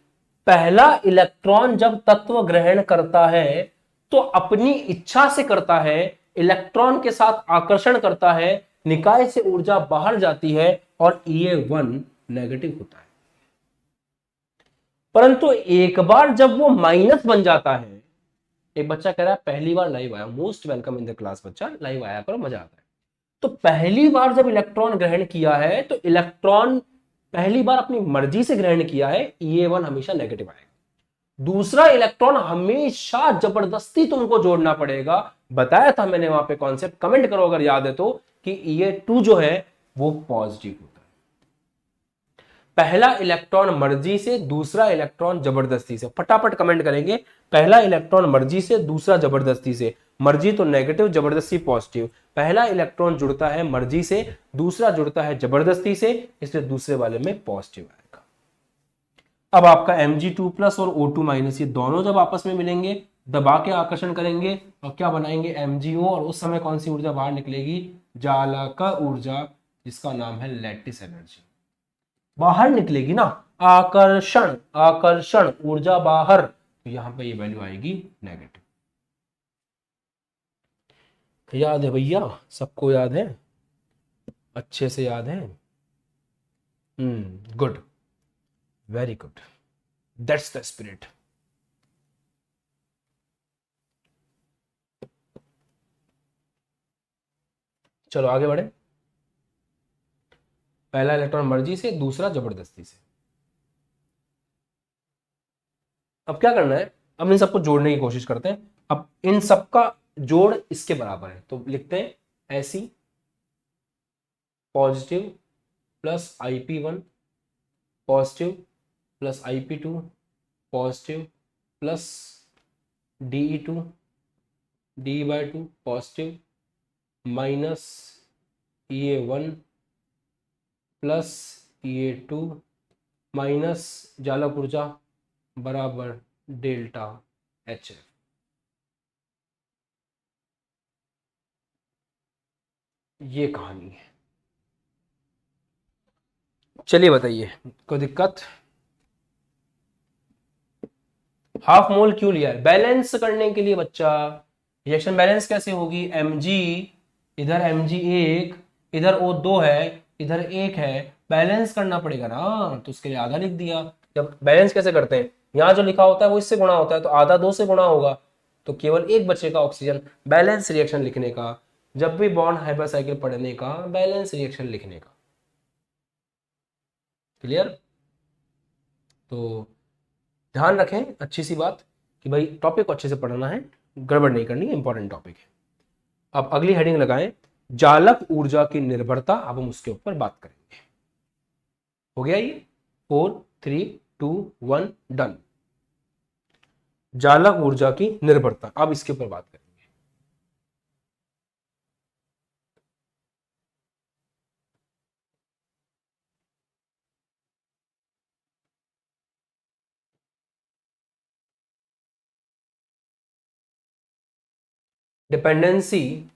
पहला इलेक्ट्रॉन जब तत्व ग्रहण करता है तो अपनी इच्छा से करता है, इलेक्ट्रॉन के साथ आकर्षण करता है, निकाय से ऊर्जा बाहर जाती है और E1 नेगेटिव होता है। परंतु एक बार जब वो माइनस बन जाता है, एक बच्चा कह रहा है पहली बार लाइव आया, most welcome in the class, बच्चा लाइव आया करो, मजा आता है। तो पहली बार जब इलेक्ट्रॉन ग्रहण किया है, तो इलेक्ट्रॉन पहली बार अपनी मर्जी से ग्रहण किया है, E1 हमेशा नेगेटिव आएगा। दूसरा इलेक्ट्रॉन हमेशा जबरदस्ती तुमको जोड़ना पड़ेगा, बताया था मैंने वहां पे कॉन्सेप्ट, कमेंट करो अगर याद है तो, कि E2 जो है वो पॉजिटिव होता है। पहला इलेक्ट्रॉन मर्जी से, दूसरा इलेक्ट्रॉन जबरदस्ती से। फटाफट कमेंट करेंगे, पहला इलेक्ट्रॉन मर्जी से, दूसरा जबरदस्ती से। मर्जी तो नेगेटिव, जबरदस्ती पॉजिटिव। पहला इलेक्ट्रॉन जुड़ता है मर्जी से, दूसरा जुड़ता है जबरदस्ती से, इसलिए दूसरे वाले में पॉजिटिव आएगा। अब आपका Mg2+ और O2- ये दोनों जब आपस में मिलेंगे, दबा के आकर्षण करेंगे और क्या बनाएंगे, MgO, और उस समय कौन सी ऊर्जा बाहर निकलेगी, ज्वाला ऊर्जा, जिसका नाम है लैटिस एनर्जी, बाहर निकलेगी ना। आकर्षण, आकर्षण ऊर्जा बाहर, तो यहां पे ये वैल्यू आएगी नेगेटिव। याद है भैया, सबको याद है, अच्छे से याद है। Good, very good, that's the spirit. चलो आगे बढ़े। पहला इलेक्ट्रॉन मर्जी से, दूसरा जबरदस्ती से। अब क्या करना है, अब इन सबको जोड़ने की कोशिश करते हैं। अब इन सबका जोड़ इसके बराबर है, तो लिखते हैं ऐसी positive plus Ip1 positive plus Ip2 positive plus De2 D/2 positive minus E1 plus E2 minus ज्वालक ऊर्जा बराबर डेल्टा HF। ये कहानी है। चलिए बताइए, कोई दिक्कत? हाफ मोल क्यों लिया है? बैलेंस करने के लिए बच्चा। रिएक्शन बैलेंस कैसे होगी, Mg, इधर Mg1, इधर O2 है, इधर 1 है, बैलेंस करना पड़ेगा ना, तो उसके लिए आधा लिख दिया। जब बैलेंस कैसे करते हैं, यहां जो लिखा होता है वो इससे गुणा होता है, तो आधा 2 से गुणा होगा, तो केवल 1 बचेगा ऑक्सीजन। बैलेंस रिएक्शन लिखने का, जब भी बॉन्ड हाइपर साइकिल पढ़ने का, बैलेंस रिएक्शन लिखने का। क्लियर? तो ध्यान रखें अच्छी सी बात कि भाई टॉपिक को अच्छे से पढ़ना है, गड़बड़ नहीं करनी, इंपॉर्टेंट टॉपिक है। अब अगली हेडिंग लगाएं, जालक ऊर्जा की निर्भरता। अब हम उसके ऊपर बात करेंगे। हो गया ये? 4 3 2 1 डन। जालक ऊर्जा की निर्भरता, अब इसके ऊपर बात करेंगे। डिपेंडेंसी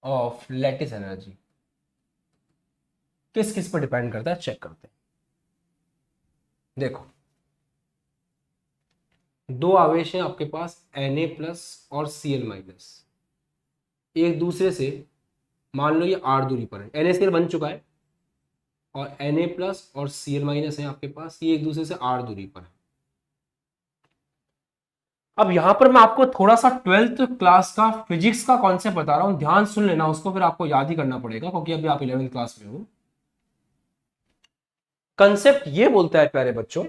ऑफ लैटिस एनर्जी किस किस पर डिपेंड करता है, चेक करते हैं। देखो, दो आवेश हैं आपके पास, Na+ और Cl-, एक दूसरे से मान लो ये r दूरी पर है। NaCl बन चुका है और Na+ और Cl- है आपके पास, ये एक दूसरे से r दूरी पर है। अब यहां पर मैं आपको थोड़ा सा 12th क्लास का फिजिक्स का कॉन्सेप्ट बता रहा हूं, ध्यान सुन लेना उसको, फिर आपको याद ही करना पड़ेगा क्योंकि अभी आप 11th क्लास में हो। कंसेप्ट ये बोलता है प्यारे बच्चों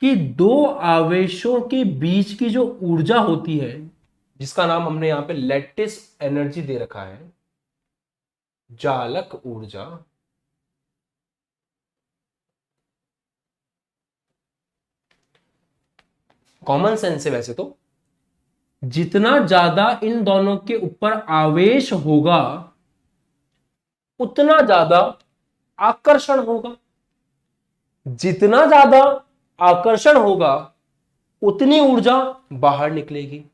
कि दो आवेशों के बीच की जो ऊर्जा होती है, जिसका नाम हमने यहां पे लैटिस एनर्जी दे रखा है, जालक ऊर्जा, कॉमन सेंस से वैसे तो जितना ज्यादा इन दोनों के ऊपर आवेश होगा उतना ज्यादा आकर्षण होगा, जितना ज्यादा आकर्षण होगा उतनी ऊर्जा बाहर निकलेगी।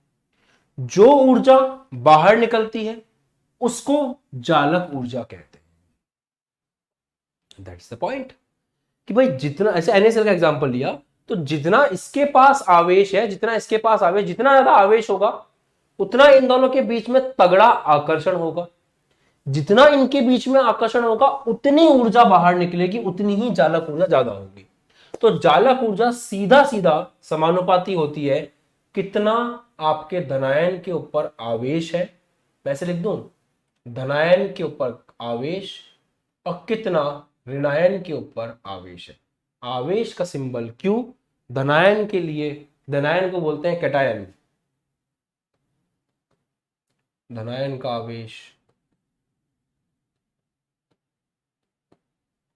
जो ऊर्जा बाहर निकलती है उसको जालक ऊर्जा कहते हैं। दैट्स द पॉइंट कि भाई जितना, ऐसे NaCl का एग्जांपल लिया तो जितना इसके पास आवेश है, जितना इसके पास आवेश, जितना ज्यादा आवेश होगा उतना इन दोनों के बीच में तगड़ा आकर्षण होगा। जितना इनके बीच में आकर्षण होगा उतनी ऊर्जा बाहर निकलेगी, उतनी ही जालक ऊर्जा ज्यादा होगी। तो जालक ऊर्जा सीधा सीधा समानुपाती होती है कितना आपके धनायन के ऊपर आवेश है, वैसे लिख दूं, धनायन के ऊपर आवेश, और कितना ऋणायन के ऊपर आवेश है। आवेश का सिंबल क्यू, धनायन के लिए, धनायन को बोलते हैं कैटायन, धनायन का आवेश,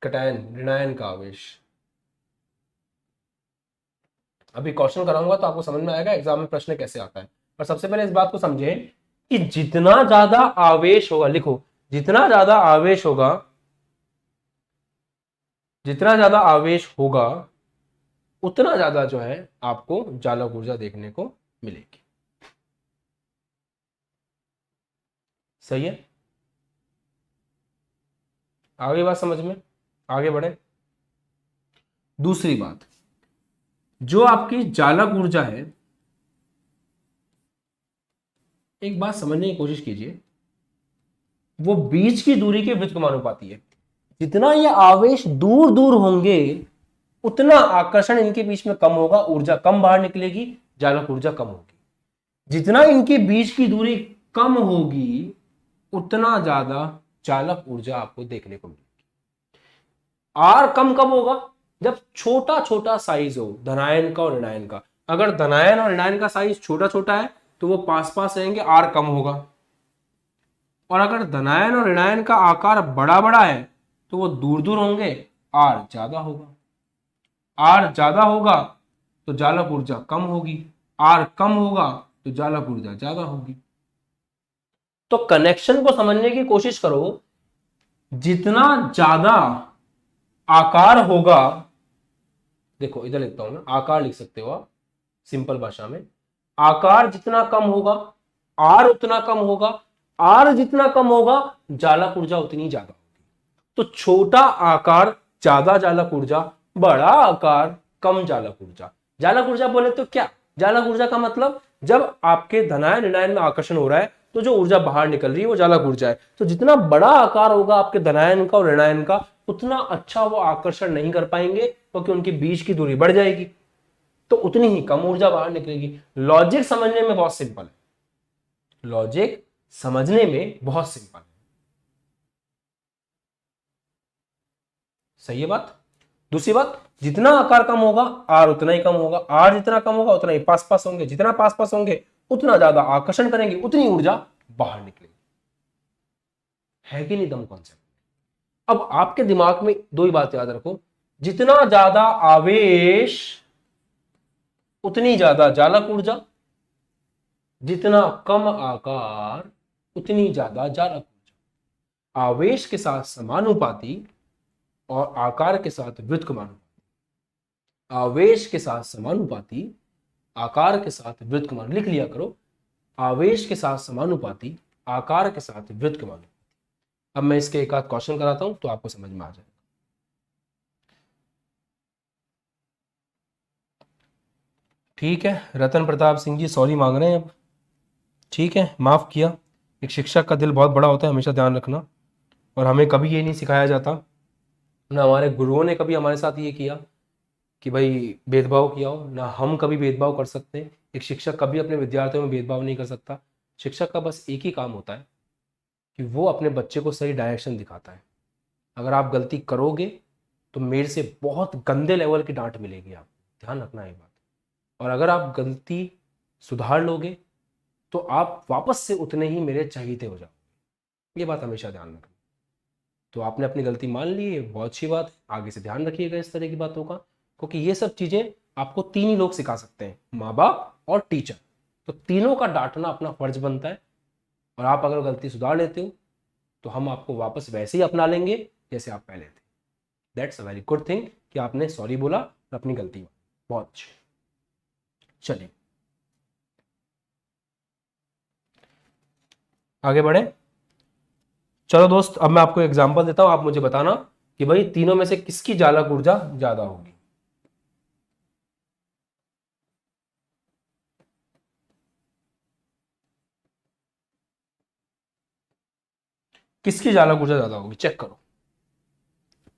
कैटायन ऋणायन का आवेश। अभी क्वेश्चन कराऊंगा तो आपको समझ में आएगा एग्जाम में प्रश्न कैसे आता है। पर सबसे पहले इस बात को समझें कि जितना ज्यादा आवेश होगा, लिखो, जितना ज्यादा आवेश होगा, जितना ज्यादा आवेश होगा उतना ज्यादा जो है आपको जालक ऊर्जा देखने को मिलेगी। सही है? आगे बात समझ में, आगे बढ़े। दूसरी बात, जो आपकी जालक ऊर्जा है, एक बात समझने की कोशिश कीजिए, वो बीच की दूरी के व्युत्क्रमानुपाती है। जितना ये आवेश दूर दूर होंगे उतना आकर्षण इनके बीच में कम होगा, ऊर्जा कम बाहर निकलेगी, जालक ऊर्जा कम होगी। जितना इनके बीच की दूरी कम होगी उतना ज्यादा चालक ऊर्जा आपको देखने को मिलेगी। आर कम कब होगा? जब छोटा छोटा साइज हो धनायन का और ऋणायन का। अगर धनायन और ऋणायन का साइज छोटा छोटा है तो वो पास पास रहेंगे, आर कम होगा। और अगर धनायन और ऋणायन का आकार बड़ा बड़ा है तो वो दूर दूर होंगे, आर ज्यादा होगा। आर ज्यादा होगा तो जालक ऊर्जा कम होगी, आर कम होगा तो जालक ऊर्जा ज्यादा होगी। तो कनेक्शन को समझने की कोशिश करो, जितना ज्यादा आकार होगा, देखो इधर लिखता हूं मैं, आकार लिख सकते हो आप सिंपल भाषा में, आकार जितना कम होगा आर उतना कम होगा, आर जितना कम होगा जालक ऊर्जा उतनी ज्यादा होगी। तो छोटा आकार ज्यादा जालक ऊर्जा, बड़ा आकार कम जालक ऊर्जा। जालक ऊर्जा बोले तो क्या, जालक ऊर्जा का मतलब जब आपके धनायन ऋणायन में आकर्षण हो रहा है तो जो ऊर्जा बाहर निकल रही है वो जालक ऊर्जा है। तो जितना बड़ा आकार होगा आपके धनायन का और ऋणायन का उतना अच्छा वो आकर्षण नहीं कर पाएंगे क्योंकि उनके बीच की दूरी बढ़ जाएगी, तो उतनी ही कम ऊर्जा बाहर निकलेगी। लॉजिक समझने में बहुत सिंपल है, लॉजिक समझने में बहुत सिंपल है। सही है बात। दूसरी बात, जितना आकार कम होगा आर उतना ही कम होगा, आर जितना कम होगा उतना ही पास पास होंगे, जितना पास पास होंगे उतना ज्यादा आकर्षण करेंगे, उतनी ऊर्जा बाहर निकलेगी। है कि नहीं दम कॉन्सेप्ट। अब आपके दिमाग में दो ही बात याद रखो, जितना ज्यादा आवेश उतनी ज्यादा चालक ऊर्जा, जितना कम आकार उतनी ज्यादा चालक ऊर्जा। आवेश के साथ समानुपाती और आकार के साथ व्युत्क्रमानुपाती। आवेश के साथ समानुपाती, आकार के साथ व्युत्क्रमानुपाती। लिख लिया करो, आवेश के साथ समानुपाती, आकार के साथ व्युत्क्रमानुपाती। अब मैं इसके एक आध क्वेश्चन कराता हूं तो आपको समझ में आ जाएगा। ठीक है, रतन प्रताप सिंह जी सॉरी मांग रहे हैं अब। ठीक है, माफ किया। एक शिक्षक का दिल बहुत बड़ा होता है, हमेशा ध्यान रखना। और हमें कभी ये नहीं सिखाया जाता, ना हमारे गुरुओं ने कभी हमारे साथ ये किया कि भाई भेदभाव किया हो, ना हम कभी भेदभाव कर सकते हैं। एक शिक्षक कभी अपने विद्यार्थियों में भेदभाव नहीं कर सकता। शिक्षक का बस एक ही काम होता है कि वो अपने बच्चे को सही डायरेक्शन दिखाता है। अगर आप गलती करोगे तो मेरे से बहुत गंदे लेवल की डांट मिलेगी, आप ध्यान रखना ये बात। और अगर आप गलती सुधार लोगे तो आप वापस से उतने ही मेरे चहीते हो जाओगे। ये बात हमेशा ध्यान रखना। तो आपने अपनी गलती मान ली है, बहुत अच्छी बात है। आगे से ध्यान रखिएगा इस तरह की बातों का, क्योंकि ये सब चीजें आपको तीन ही लोग सिखा सकते हैं, माँ बाप और टीचर। तो तीनों का डांटना अपना फर्ज बनता है। और आप अगर गलती सुधार लेते हो तो हम आपको वापस वैसे ही अपना लेंगे जैसे आप पहले थे। That's a very good thing कि आपने सॉरी बोला और अपनी गलती मानी। बहुत अच्छे। चलिए आगे बढ़े। चलो दोस्त, अब मैं आपको एग्जांपल देता हूं, आप मुझे बताना कि भाई तीनों में से किसकी चालक ऊर्जा ज्यादा होगी। किसकी चालक ऊर्जा ज्यादा होगी, चेक करो।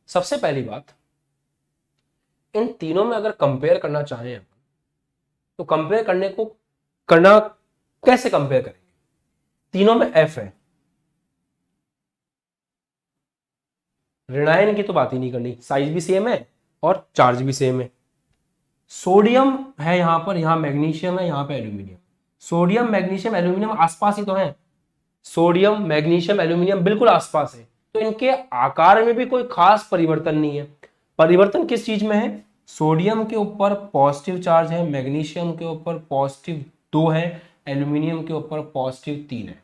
सबसे पहली बात, इन तीनों में अगर कंपेयर करना चाहें अपन, तो कंपेयर करना कैसे कंपेयर करेंगे। तीनों में एफ है, ऋणायन की तो बात ही नहीं करनी, साइज भी सेम है और चार्ज भी सेम है। सोडियम है यहां पर, यहां मैग्नीशियम है, यहां पे एल्यूमिनियम। सोडियम मैग्नीशियम एल्यूमिनियम आसपास ही तो है। सोडियम मैग्नीशियम एल्यूमिनियम बिल्कुल आसपास है, तो इनके आकार में भी कोई खास परिवर्तन नहीं है। परिवर्तन किस चीज में है, सोडियम के ऊपर पॉजिटिव चार्ज है, मैग्नीशियम के ऊपर पॉजिटिव 2 है, एल्यूमिनियम के ऊपर पॉजिटिव 3 है।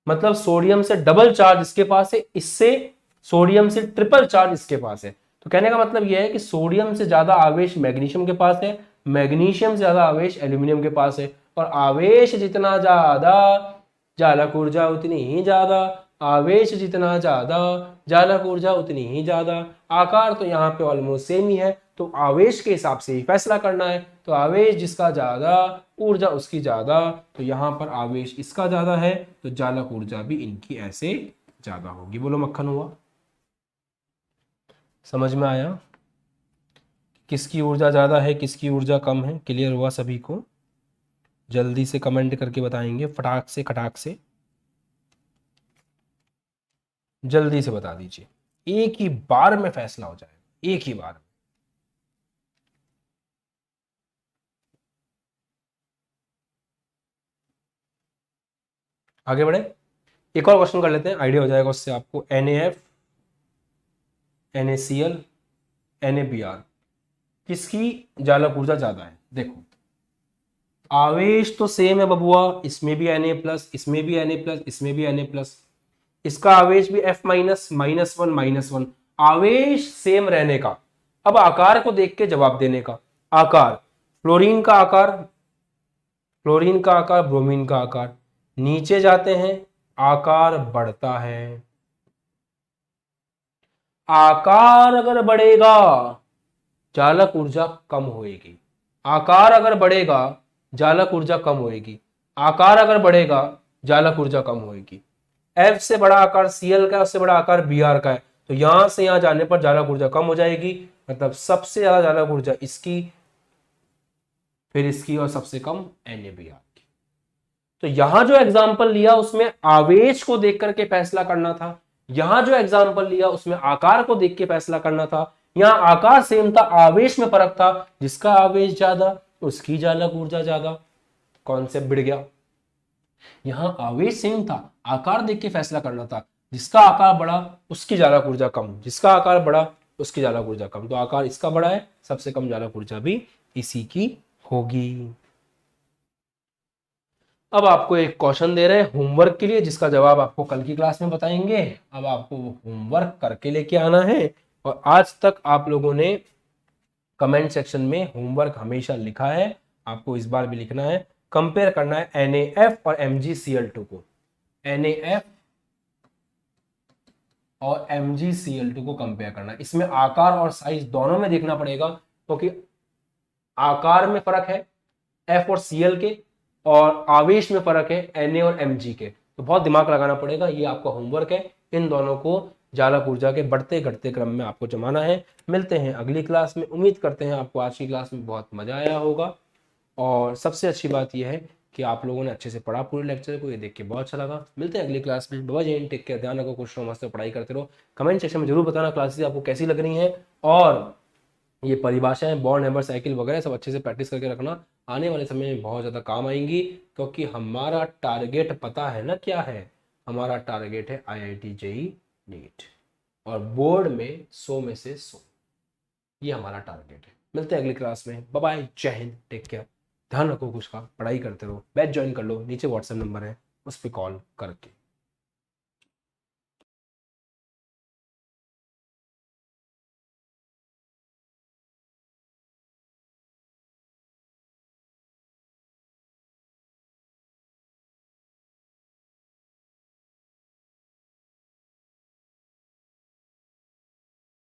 मतलब सोडियम से डबल चार्ज इसके पास है, इससे सोडियम से ट्रिपल चार्ज इसके पास है। तो कहने का मतलब यह है कि सोडियम से ज्यादा आवेश मैग्नीशियम के पास है, मैग्नीशियम से ज्यादा आवेश एल्यूमिनियम के पास है। और आवेश जितना ज्यादा चालक ऊर्जा उतनी ही ज्यादा, आवेश जितना ज्यादा चालक ऊर्जा उतनी ही ज्यादा। आकार तो यहाँ पे ऑलमोस्ट सेम ही है, तो आवेश के हिसाब से ही फैसला करना है। तो आवेश जिसका ज्यादा ऊर्जा उसकी ज्यादा, तो यहाँ पर आवेश इसका ज्यादा है तो चालक ऊर्जा भी इनकी ऐसे ज्यादा होगी। बोलो मक्खन हुआ, समझ में आया किसकी ऊर्जा ज्यादा है किसकी ऊर्जा कम है। क्लियर हुआ सभी को। जल्दी से कमेंट करके बताएंगे, फटाक से खटाक से जल्दी से बता दीजिए, एक ही बार में फैसला हो जाएगा, एक ही बार में। आगे बढ़े, एक और क्वेश्चन कर लेते हैं, आइडिया हो जाएगा उससे आपको। NaF, NaCl, NaBr किसकी चालक ऊर्जा ज्यादा है। देखो आवेश तो सेम है बबुआ, इसमें भी Na+, इसमें भी Na+, इसमें भी Na+। इसका आवेश भी F-, -1 आवेश सेम रहने का। अब आकार को देख के जवाब देने का। आकार, फ्लोरीन का आकार, फ्लोरीन का आकार, ब्रोमीन का आकार, नीचे जाते हैं आकार बढ़ता है। आकार अगर बढ़ेगा चालक ऊर्जा कम होएगी, आकार अगर बढ़ेगा चालक ऊर्जा कम होएगी, आकार अगर बढ़ेगा चालक ऊर्जा कम होएगी। F से बड़ा आकार Cl का है, उससे बड़ा आकार Br का है, तो यहां से यहां जाने पर चालक ऊर्जा कम हो जाएगी। मतलब सबसे ज्यादा चालक ऊर्जा इसकी, फिर इसकी, और सबसे कम NaBr की। तो यहां जो एग्जाम्पल लिया उसमें आवेश को देख करके फैसला करना था, यहां जो एग्जाम्पल लिया उसमें आकार को देख के फैसला करना था। यहां आकार सेम था, आवेश में फर्क था, जिसका आवेश ज्यादा उसकी चालक ऊर्जा ज्यादा। कॉन्सेप्ट बिड़ गया। यहां आवेश सेम था, आकार देख के फैसला करना था, जिसका आकार बड़ा उसकी चालक ऊर्जा कम, जिसका आकार बड़ा उसकी चालक ऊर्जा कम। तो आकार इसका बड़ा है, सबसे कम चालक ऊर्जा भी इसी की होगी। अब आपको एक क्वेश्चन दे रहे हैं होमवर्क के लिए, जिसका जवाब आपको कल की क्लास में बताएंगे। अब आपको होमवर्क करके लेके आना है। और आज तक आप लोगों ने कमेंट सेक्शन में होमवर्क हमेशा लिखा है, आपको इस बार भी लिखना है। कंपेयर करना है NaF और MgCl2 को, NaF और MgCl2 को कंपेयर करना है। इसमें आकार और साइज दोनों में देखना पड़ेगा, क्योंकि आकार में फर्क है F और Cl के, और आवेश में फर्क है Na और Mg के। तो बहुत दिमाग लगाना पड़ेगा, ये आपका होमवर्क है। इन दोनों को चालक ऊर्जा के बढ़ते घटते क्रम में आपको जमाना है। मिलते हैं अगली क्लास में। उम्मीद करते हैं आपको आज की क्लास में बहुत मजा आया होगा, और सबसे अच्छी बात यह है कि आप लोगों ने अच्छे से पढ़ा पूरे लेक्चर को, ये देख के बहुत अच्छा लगा। मिलते हैं अगली क्लास में। बाय जय हिंद, टेक केयर, ध्यान रखो, खुश रहो, मस्त पढ़ाई करते रहो। कमेंट सेक्शन में जरूर बताना क्लासेस आपको कैसी लग रही हैं, और ये परिभाषाएं बॉन्ड हैमर साइकिल वगैरह सब अच्छे से प्रैक्टिस करके रखना, आने वाले समय में बहुत ज़्यादा काम आएंगी। क्योंकि हमारा टारगेट पता है ना क्या है, हमारा टारगेट है IIT JEE नीट, और बोर्ड में 100 में से 100, ये हमारा टारगेट है। मिलते हैं अगली क्लास में। बाय बाय, जय हिंद, टेक केयर, ध्यान रखो, कुछ का पढ़ाई करते रहो। बैच ज्वाइन कर लो, नीचे व्हाट्सएप नंबर है, उस पर कॉल करके।